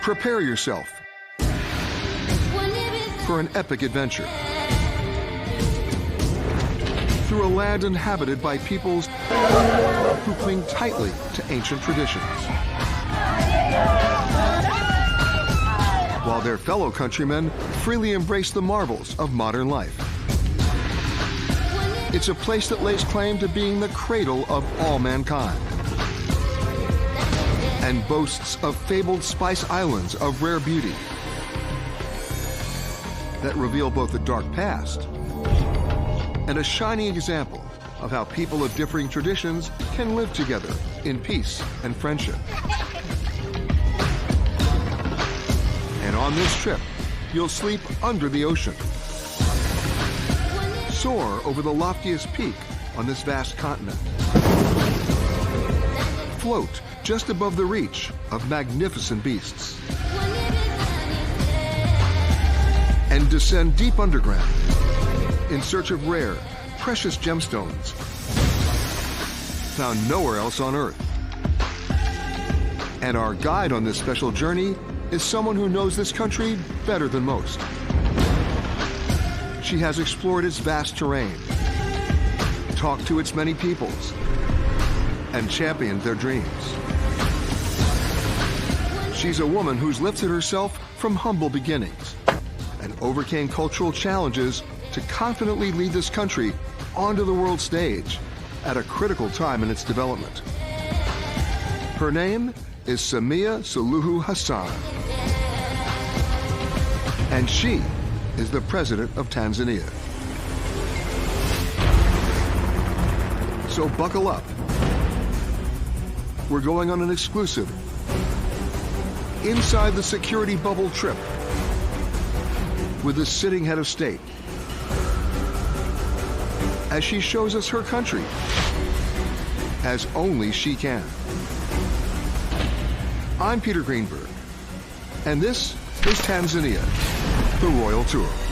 Prepare yourself for an epic adventure through a land inhabited by peoples who cling tightly to ancient traditions, while their fellow countrymen freely embrace the marvels of modern life. It's a place that lays claim to being the cradle of all mankind and boasts of fabled spice islands of rare beauty that reveal both a dark past and a shining example of how people of differing traditions can live together in peace and friendship. And on this trip, you'll sleep under the ocean, soar over the loftiest peak on this vast continent, float just above the reach of magnificent beasts, and descend deep underground in search of rare, precious gemstones found nowhere else on Earth. And our guide on this special journey is someone who knows this country better than most. She has explored its vast terrain, talked to its many peoples, and championed their dreams. She's a woman who's lifted herself from humble beginnings and overcame cultural challenges to confidently lead this country onto the world stage at a critical time in its development. Her name is Samia Suluhu Hassan, and she is the President of Tanzania. So buckle up. We're going on an exclusive inside the security bubble trip with the sitting head of state as she shows us her country as only she can. I'm Peter Greenberg, and this is Tanzania, the Royal Tour.